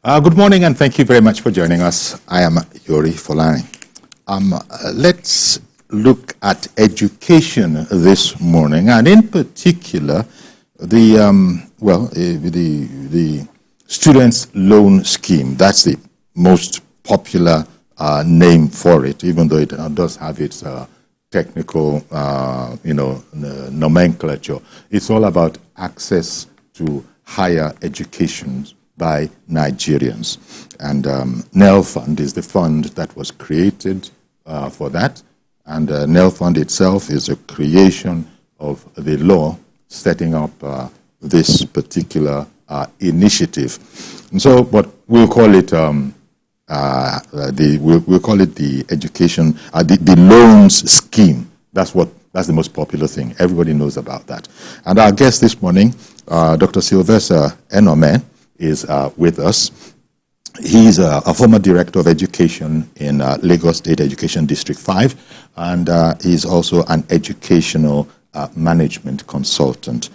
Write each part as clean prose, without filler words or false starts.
Good morning, and thank you very much for joining us. I am Yori Folani. Let's look at education this morning, and in particular, the Students' Loan Scheme. That's the most popular name for it, even though it does have its technical, nomenclature. It's all about access to higher education by Nigerians. And NEL Fund is the fund that was created for that. And NEL Fund itself is a creation of the law setting up this particular initiative. And so, but we'll call it we'll call it the education, the loans scheme. That's the most popular thing. Everybody knows about that. And our guest this morning, Dr. Sylvester Enome, is with us. He's a former director of education in Lagos State Education District 5, and he's also an educational management consultant.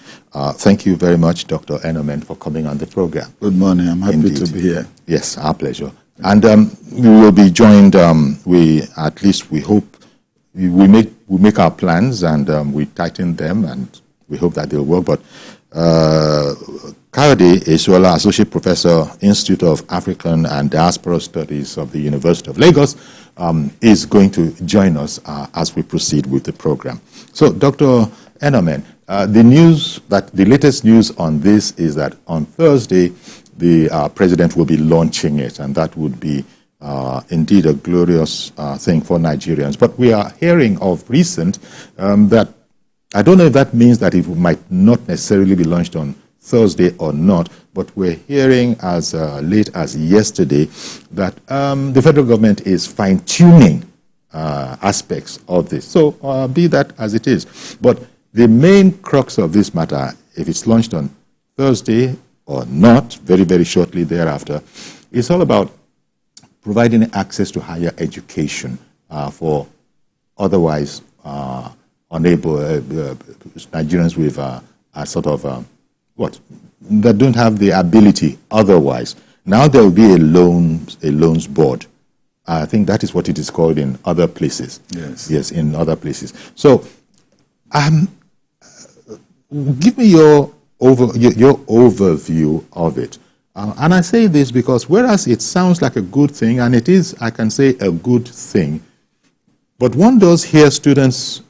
Thank you very much, Dr. Enome, for coming on the program. Good morning. I'm happy to be here. Yes, our pleasure. And we will be joined, we hope, we make our plans and we tighten them, and we hope that they'll work. But Kayode Esuola, Associate Professor, Institute of African and Diaspora Studies of the University of Lagos, is going to join us as we proceed with the program. So, Dr. Enome, the latest news on this is that on Thursday, the president will be launching it, and that would be indeed a glorious thing for Nigerians. But we are hearing of recent that, I don't know if that means that it might not necessarily be launched on Thursday or not, but we're hearing as late as yesterday that the federal government is fine-tuning aspects of this. So be that as it is. But the main crux of this matter, if it's launched on Thursday or not, very, very shortly thereafter, is all about providing access to higher education for otherwise unable Nigerians with that don't have the ability otherwise. Now there will be a loans board. I think that is what it is called in other places. Yes, in other places. So, give me your overview of it. And I say this because whereas it sounds like a good thing, and it is, I can say, a good thing, but one does hear students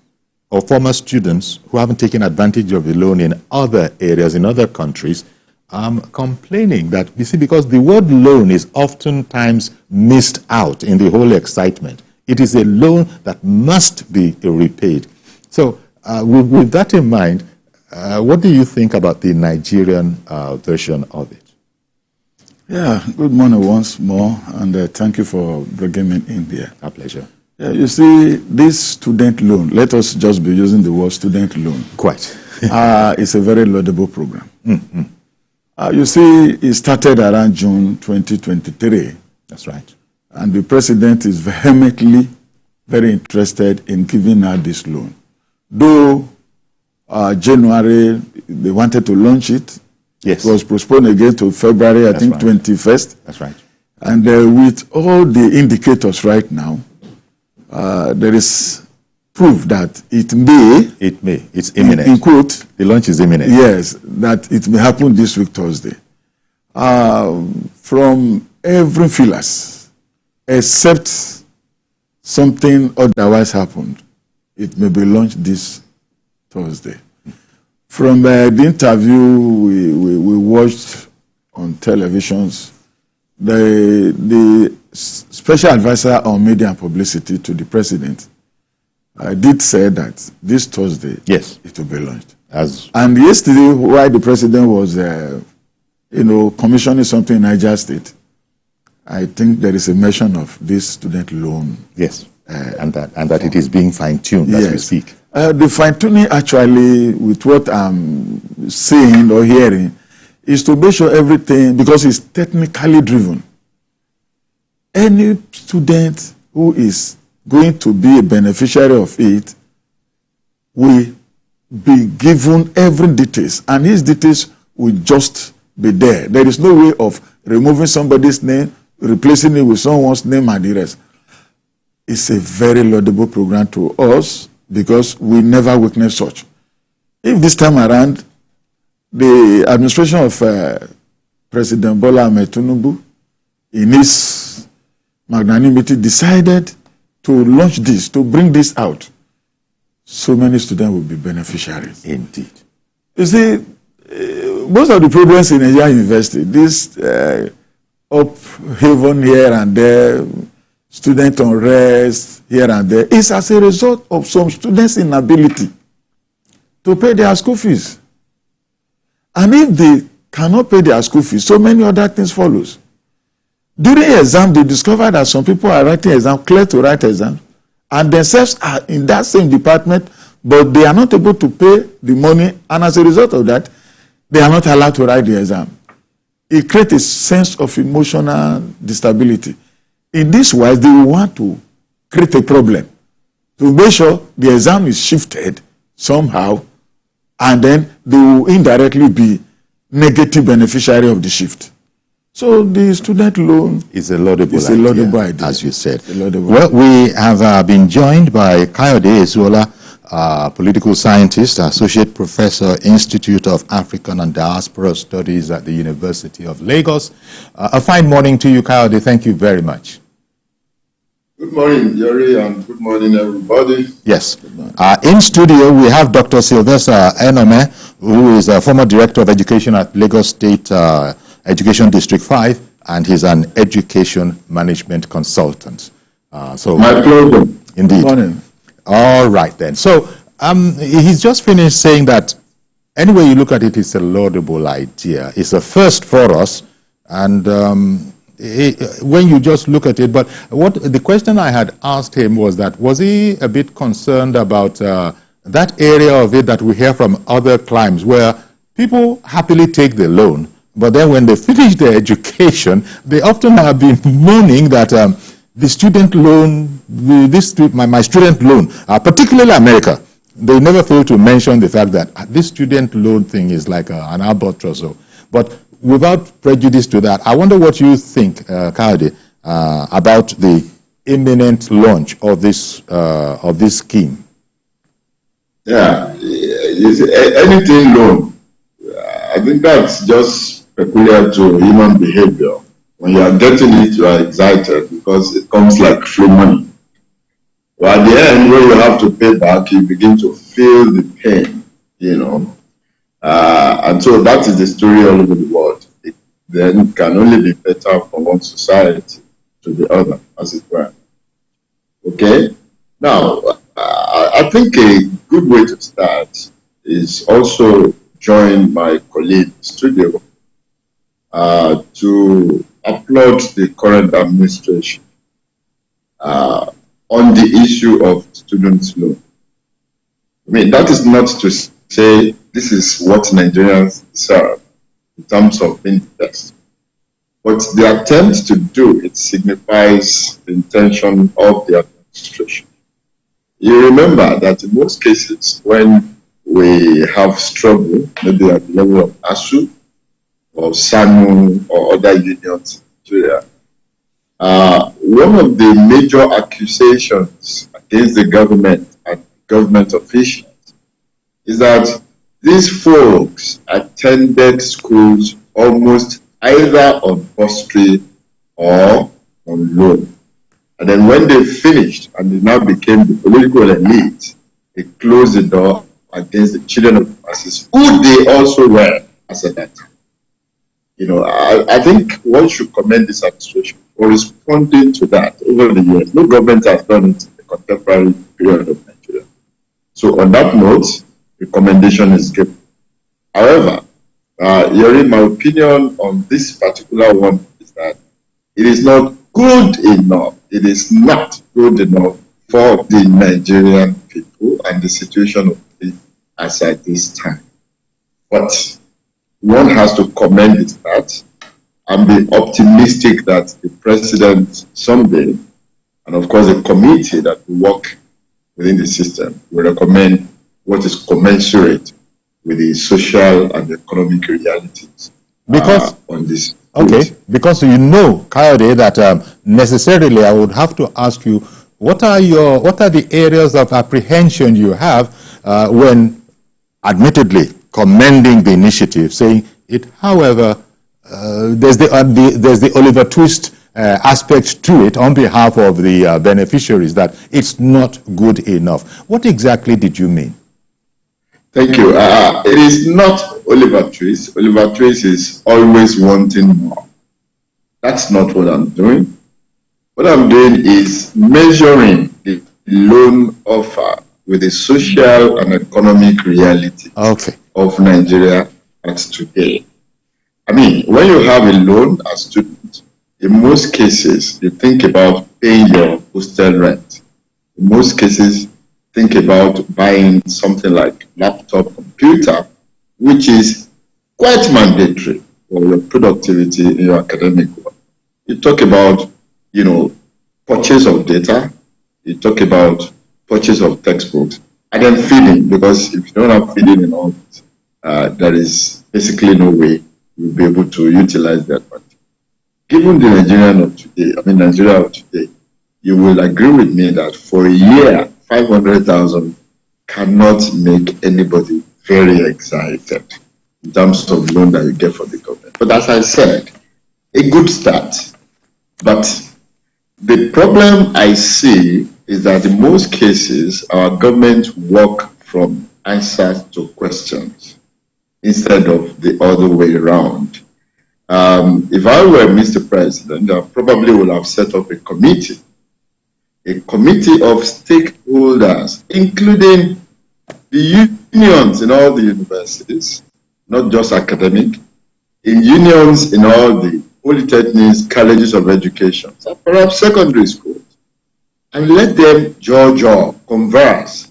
or former students who haven't taken advantage of the loan in other areas, in other countries, complaining that, you see, because the word loan is oftentimes missed out in the whole excitement. It is a loan that must be repaid. So with that in mind, what do you think about the Nigerian version of it? Yeah, good morning once more, and thank you for bringing me in here. Our pleasure. Yeah, you see, this student loan, let us just be using the word student loan. Quite. It's a very laudable program. Mm-hmm. You see, it started around June 2023. That's right. And the president is vehemently very interested in giving out this loan. Though January, they wanted to launch it. Yes. It was postponed again to February, I think, 21st. That's right. And with all the indicators right now, there is proof that it's imminent. In quote, the launch is imminent. Yes, that it may happen this week, Thursday. From every fillers, except something otherwise happened, it may be launched this Thursday. From the interview we watched on televisions, the special advisor on media and publicity to the president did say that this Thursday, yes, it will be launched. And yesterday, while the president was, commissioning something in Niger State, I think there is a mention of this student loan. Yes, and that it is being fine-tuned as we speak. The fine-tuning actually, with what I'm seeing or hearing, is to make sure everything, because it's technically driven. Any student who is going to be a beneficiary of it will be given every details, and his details will just be there. There is no way of removing somebody's name, replacing it with someone's name and the rest. It's a very laudable program to us because we never witnessed such. If this time around, the administration of President Bola Ahmed Tinubu, in his magnanimity, decided to launch this, to bring this out, so many students will be beneficiaries. Indeed. You see, most of the problems in Nigeria University, this upheaval here and there, student unrest here and there, is as a result of some students' inability to pay their school fees. And if they cannot pay their school fees, so many other things follows. During exam, they discover that some people are writing exam, clear to write exam, and themselves are in that same department, but they are not able to pay the money, and as a result of that, they are not allowed to write the exam. It creates a sense of emotional instability. In this wise, they want to create a problem to make sure the exam is shifted somehow, and then they will indirectly be negative beneficiary of the shift. So the student loan is a laudable idea, as you said. Well, we have been joined by Kayode Ezuola, political scientist, associate professor, Institute of African and Diaspora Studies at the University of Lagos. A fine morning to you, Kayode. Thank you very much. Good morning, Jerry, and good morning, everybody. Yes. In studio, we have Dr. Sylvester Enome, who is a former director of education at Lagos State Education District 5, and he's an education management consultant. My pleasure. Indeed. Good morning. All right, then. So he's just finished saying that anyway you look at it, it's a laudable idea. It's a first for us, and when you just look at it, but the question I had asked him was that, was he a bit concerned about that area of it that we hear from other climes where people happily take the loan, but then when they finish their education, they often have been moaning that the student loan, my student loan, particularly America, they never fail to mention the fact that this student loan thing is like an albatross. But without prejudice to that, I wonder what you think, Kayode, about the imminent launch of this scheme. Yeah, anything loan, I think that's just peculiar to human behavior. When you are getting it, you are excited because it comes like free money. But at the end, when you have to pay back, you begin to feel the pain, and so that is the story all over the world. It then can only be better from one society to the other, as it were. Okay? Now, I think a good way to start is also join my colleague in the studio to applaud the current administration on the issue of student loan. I mean, that is not to say this is what Nigerians deserve in terms of interest. But the attempt to do it signifies the intention of the administration. You remember that in most cases, when we have struggle, maybe at the level of ASU or SANU or other unions in Nigeria, one of the major accusations against the government and government officials is that these folks attended schools almost either on bursary or on loan. And then when they finished and they now became the political elite, they closed the door against the children of the masses, who they also were as at that time. I think one should commend this administration for responding to that over the years. No government has done it in the contemporary period of Nigeria. So on that note, recommendation is given. However, Yuri, my opinion on this particular one is that it is not good enough. It is not good enough for the Nigerian people and the situation of it as at this time. But one has to commend it that and be optimistic that the president someday, and of course the committee that will work within the system, will recommend what is commensurate with the social and economic realities on this. Okay, because you know, Kayode, that necessarily I would have to ask you, what are the areas of apprehension you have when, admittedly, commending the initiative, saying it, however, there's the Oliver Twist aspect to it on behalf of the beneficiaries, that it's not good enough. What exactly did you mean? Thank you. It is not Oliver Twist. Oliver Twist is always wanting more. That's not what I'm doing. What I'm doing is measuring the loan offer with the social and economic reality of Nigeria at today. I mean, when you have a loan as student, in most cases, you think about paying your hostel rent. In most cases, think about buying something like laptop computer, which is quite mandatory for your productivity in your academic work. You talk about, purchase of data, you talk about purchase of textbooks, and then feeding, because if you don't have feeding in all this, there is basically no way you'll be able to utilize that money. Given the Nigeria of today, you will agree with me that for a year, 500,000 cannot make anybody very excited in terms of loan that you get from the government. But as I said, a good start. But the problem I see is that in most cases, our government work from answers to questions instead of the other way around. If I were Mr. President, I probably would have set up a committee of stakeholders, including the unions in all the universities, not just academic, in unions in all the polytechnics, colleges of education, perhaps secondary schools, and let them judge or converse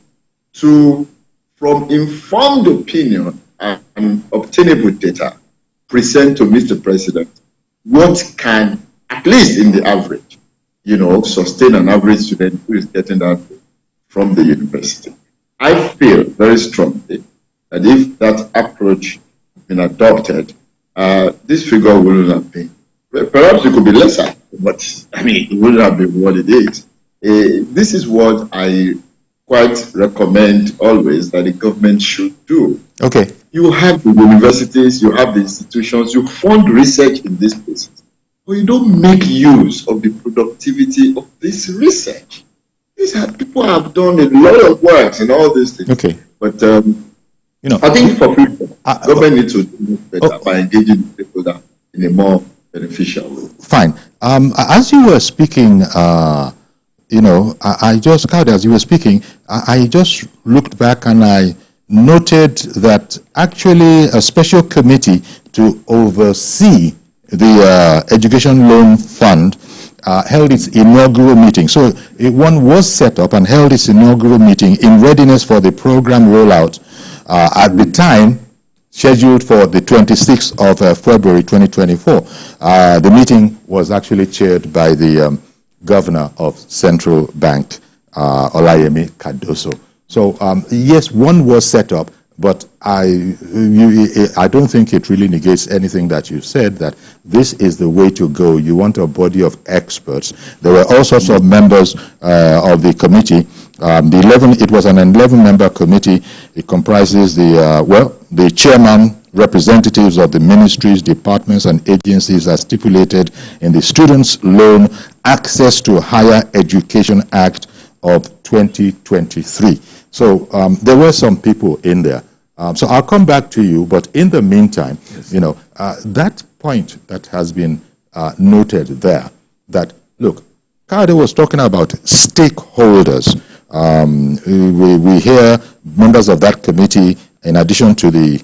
from informed opinion and obtainable data, present to Mr. President what can, at least in the average, sustain an average student who is getting that from the university. I feel very strongly that if that approach had been adopted, this figure wouldn't have been. Perhaps it could be lesser, but it wouldn't have been what it is. This is what I quite recommend always that the government should do. Okay. You have the universities, you have the institutions, you fund research in these places, but you don't make use of the productivity of this research. People have done a lot of work in all these things. Okay. But I think for people, government needs to do better by engaging people that in a more beneficial way. Fine. As you were speaking, as you were speaking, I just looked back and I noted that actually a special committee to oversee the Education Loan Fund held its inaugural meeting. So one was set up and held its inaugural meeting in readiness for the program rollout at the time scheduled for the 26th of February 2024. The meeting was actually chaired by the governor of Central Bank, Olayemi Cardoso. So yes, one was set up, but I don't think it really negates anything that you said, that this is the way to go. You want a body of experts. There were all sorts of members of the committee. It was an 11-member committee. It comprises the chairman, representatives of the ministries, departments, and agencies as stipulated in the Students' Loan Access to Higher Education Act of 2023. So there were some people in there. So I'll come back to you, but in the meantime, that point that has been noted there, that, look, Kayode was talking about stakeholders. We hear members of that committee, in addition to the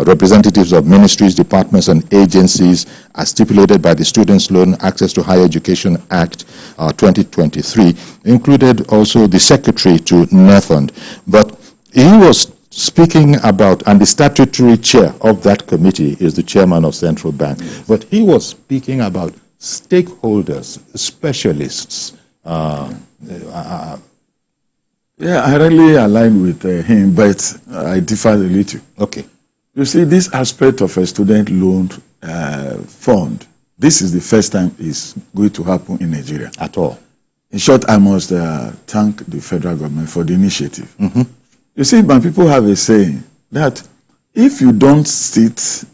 representatives of ministries, departments, and agencies as stipulated by the Students' Loan Access to Higher Education Act 2023, included also the secretary to NEFUND. But he was speaking about, and the statutory chair of that committee is the chairman of Central Bank, but he was speaking about stakeholders, specialists. Yeah, I really align with him, but I differ a little. Okay. You see, this aspect of a student loan fund, this is the first time it's going to happen in Nigeria. At all. In short, I must thank the federal government for the initiative. You see, my people have a saying that if you don't sit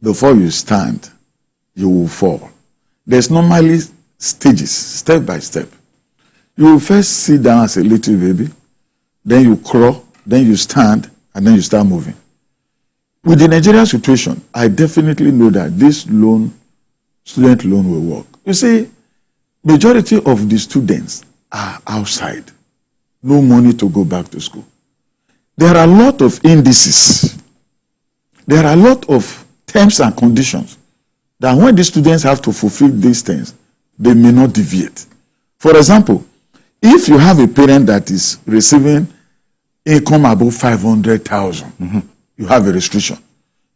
before you stand, you will fall. There's normally stages, step by step. You will first sit down as a little baby, then you crawl, then you stand, and then you start moving. With the Nigerian situation, I definitely know that this loan, student loan, will work. You see, majority of the students are outside. No money to go back to school. There are a lot of indices. There are a lot of terms and conditions that when the students have to fulfill these things, they may not deviate. For example, if you have a parent that is receiving income above 500,000, you have a restriction.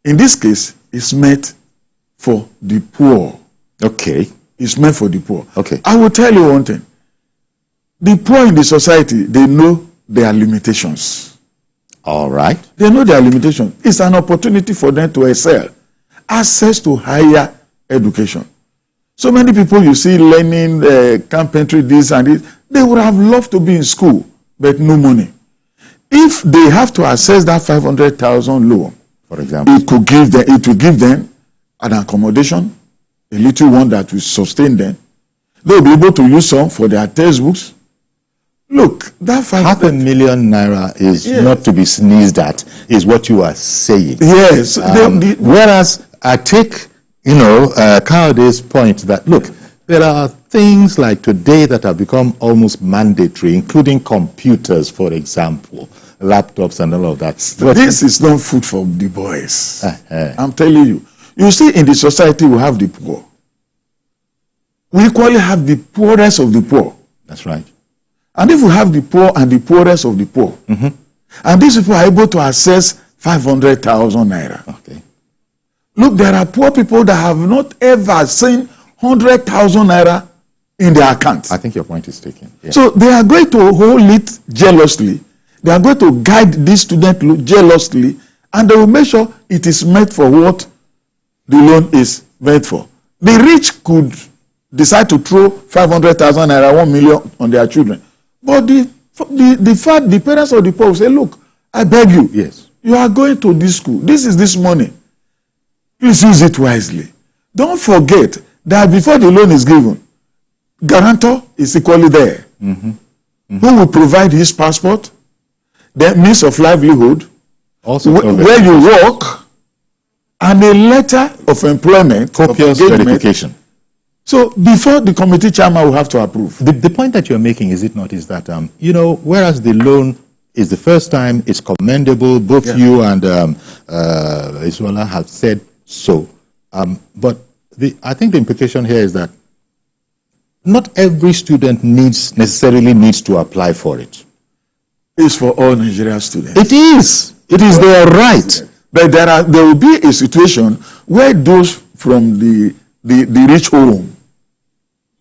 In this case, it's meant for the poor. Okay. It's meant for the poor. Okay. I will tell you one thing. The poor in the society, they know their limitations. All right. They know their limitations. It's an opportunity for them to excel. Access to higher education. So many people you see learning carpentry, this and this, they would have loved to be in school, but no money. If they have to access that 500,000 loan, for example, it will give them an accommodation, a little one that will sustain them. They'll be able to use some for their textbooks. Look, that $500,000 naira is not to be sneezed at, is what you are saying. Yes. Whereas I take, Kayode's point that, look, there are things like today that have become almost mandatory, including computers, for example, laptops and all of that. This is not food for the boys. I'm telling you. You see, in the society, we have the poor. We equally have the poorest of the poor. That's right. And if we have the poor and the poorest of the poor, and these people are able to access 500,000 naira. Okay. Look, there are poor people that have not ever seen 100,000 naira in their account. I think your point is taken. Yeah. So they are going to hold it jealously. They are going to guide this student jealously, and they will make sure it is meant for what the loan is meant for. The rich could decide to throw 500,000 naira, 1 million on their children. But the parents of the poor will say, look, I beg you, yes, you are going to this school. This is this money. Please use it wisely. Don't forget that before the loan is given, guarantor is equally there. Who will provide his passport, the means of livelihood, also where you work, and a letter of employment, copious verification. So before the committee chairman will have to approve. The point that you're making, is it not, is that, whereas the loan is the first time, it's commendable, both you and Isuala have said so. But I think the implication here is that not every student necessarily needs to apply for it. It's for all Nigerian students. It is. It is their right. But there will be a situation where those from the rich home,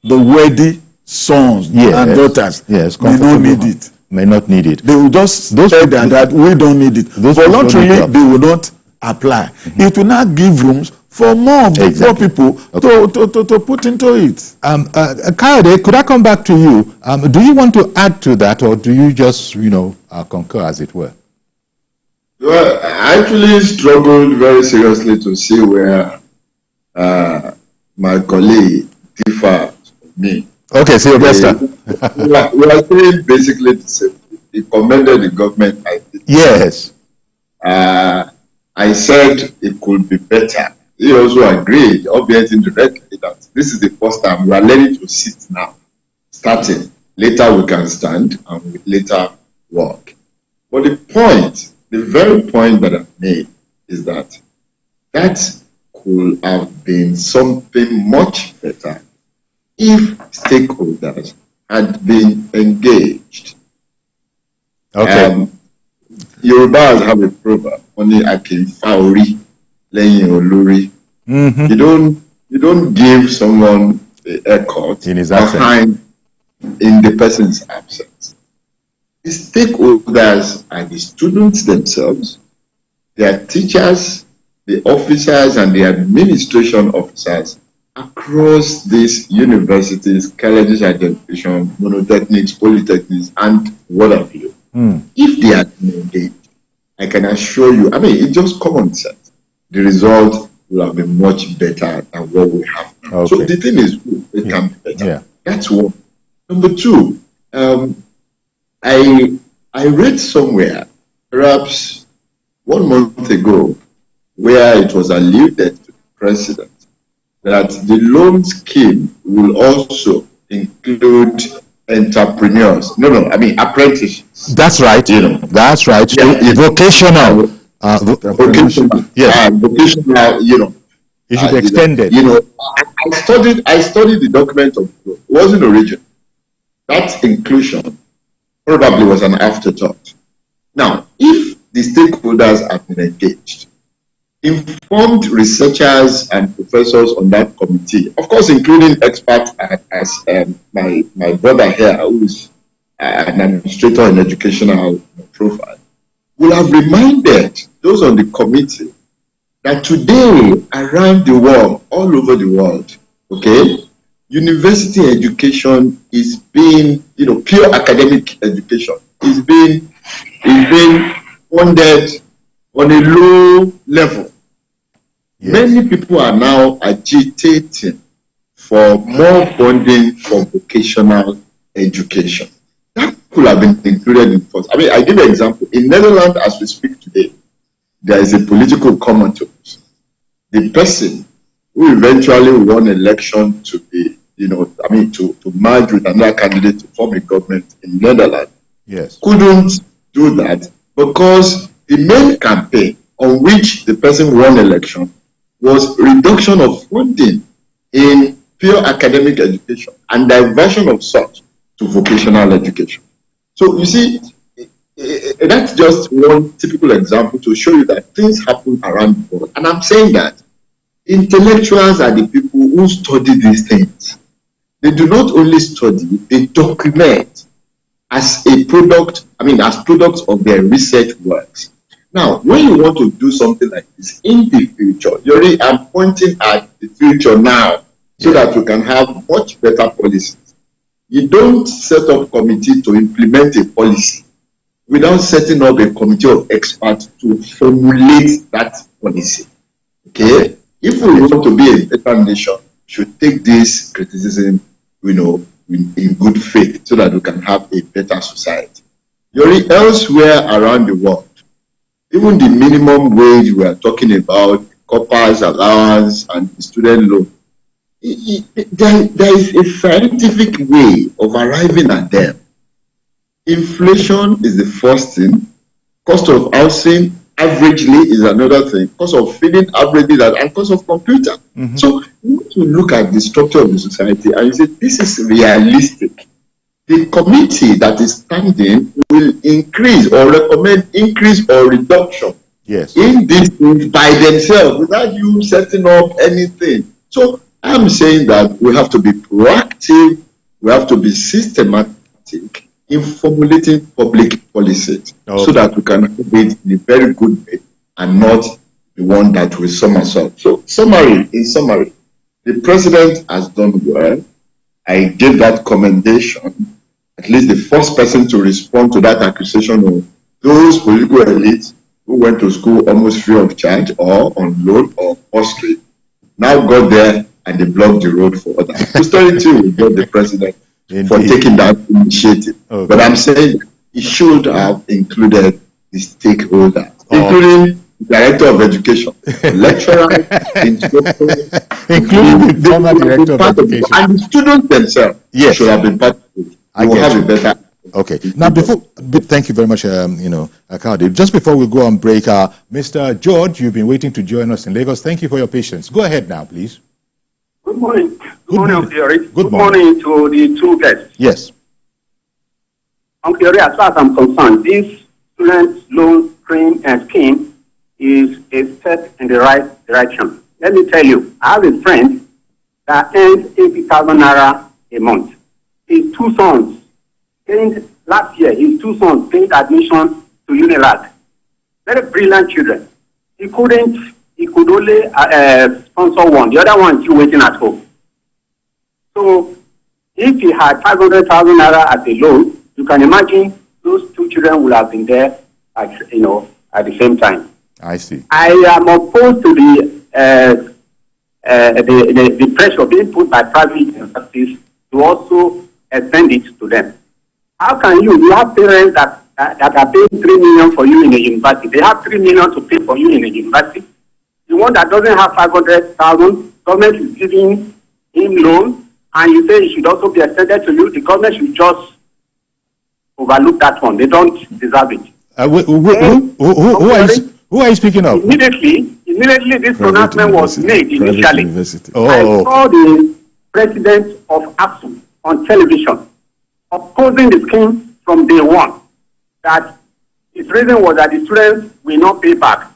the wealthy sons and daughters, may not need it. May not need it. They will just tell them that we don't need it. Voluntarily, they will not apply. It will not give rooms for more of the poor people to put into it. Kayode, could I come back to you? Do you want to add to that, or do you just, concur, as it were? Well, I actually struggled very seriously to see where my colleague differs from me. Okay, so we are saying basically the same thing. He commended the government. Yes. I said it could be better. He also agreed, obviously indirectly, that this is the first time we are learning to sit now. Starting. Later we can stand and we later walk. But the very point that I made is that could have been something much better if stakeholders had been engaged. Okay. Yorubas have a proverb, only akin faori leyin olori. You don't give someone a haircut in his absence. In the person's absence. The stakeholders are the students themselves, their teachers, the officers and the administration officers across these universities, colleges of education, monotechnics, polytechnics, and what have you. If they are engaged, I can assure you, I mean, it's just common sense. The result will have been much better than what we have now. Okay. So the thing is, it can be better. Yeah. That's one. Number two, I read somewhere, perhaps 1 month ago, where it was alluded to the president that the loan scheme will also include entrepreneurs. No, I mean apprentices. That's right. You know. That's right. Yeah. Vocational. Vocational. Yes. Vocational. You know. It should be extended. You know, I studied the document of it wasn't original. That inclusion probably was an afterthought. Now, if the stakeholders have been engaged, informed researchers and professors on that committee, of course, including experts as my brother here, who is an administrator in educational profile, will have reminded those on the committee that today, around the world, all over the world, okay, university education is being, pure academic education is being funded on a low level. Yes. Many people are now agitating for more funding for vocational education. That could have been included in first. I mean, I give an example. In Netherlands, as we speak today, there is a political comatose. The person who eventually won election to be, to merge with another candidate to form a government in Netherlands, yes, couldn't do that because the main campaign on which the person won election was reduction of funding in pure academic education and diversion of such to vocational education. So you see, that's just one typical example to show you that things happen around the world. And I'm saying that intellectuals are the people who study these things. They do not only study, they document as a product, as products of their research works. Now, when you want to do something like this in the future, I'm pointing at the future now so that you can have much better policies. You don't set up a committee to implement a policy without setting up a committee of experts to formulate that policy. Okay? If we want to be a better nation, we should take this criticism, in good faith so that we can have a better society. Elsewhere around the world, even the minimum wage we are talking about, corpus allowance and the student loan, there is a scientific way of arriving at them. Inflation is the first thing. Cost of housing averagely is another thing. Cost of feeding averagely that, and cost of computer. Mm-hmm. So you need to look at the structure of the society and you say this is realistic. The committee that is standing will increase or recommend increase or reduction in these things by themselves without you setting up anything. So I'm saying that we have to be proactive, we have to be systematic in formulating public policies so that we can have it in a very good way and not the one that will somersault. So in summary, the president has done well. I gave that commendation. At least the first person to respond to that accusation of those political elites who went to school almost free of charge or on loan or costly now got there and they blocked the road for others. Posterity will get the president for taking that initiative. Okay. But I'm saying it should have included the stakeholders, including the director of education, lecturer, instructor, including the former director of education, and the students themselves should have been part of it. I will have a better. Okay. Now, thank you very much, Akadi. Just before we go on break, Mr. George, you've been waiting to join us in Lagos. Thank you for your patience. Go ahead now, please. Good morning. Good morning, Theory. Good morning to the two guests. Yes. Theory, as far as I'm concerned, this student loan scheme is a step in the right direction. Let me tell you, I have a friend that earns 80,000 naira a month. His two sons, last year, his two sons paid admission to Unilag. Very brilliant children. He he could only sponsor one. The other one is still waiting at home. So if he had 500,000 naira as a loan, you can imagine those two children would have been there at, at the same time. I see. I am opposed to the pressure being put by private universities to also extend it to them. How can you have parents that are paying 3 million for you in a university? They have 3 million to pay for you in a university. The one that doesn't have 500,000, government is giving him loan, and you say it should also be extended to you. The government should just overlook that one. They don't deserve it. Who are you speaking of? Immediately this pronouncement was made initially. Oh. I saw the president of ASU on television opposing the scheme from day one, that his reason was that the students will not pay back.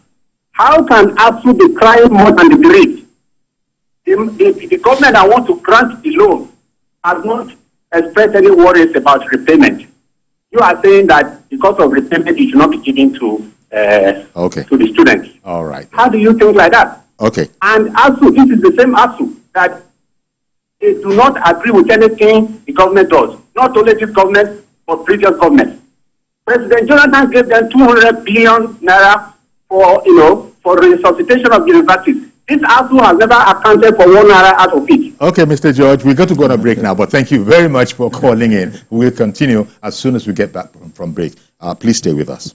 How can ASU be crying more than the bereaved? The government that wants to grant the loan has not expressed any worries about repayment. You are saying that because of repayment, it should not be given to the students. All right. How do you think like that? Okay. And ASU, this is the same ASU that they do not agree with anything the government does. Not only this government, but previous government. President Jonathan gave them 200 billion naira for resuscitation of universities. This ASU has never accounted for 1 naira out of it. Okay, Mr. George, we've got to go on a break now, but thank you very much for calling in. We'll continue as soon as we get back from break. Please stay with us.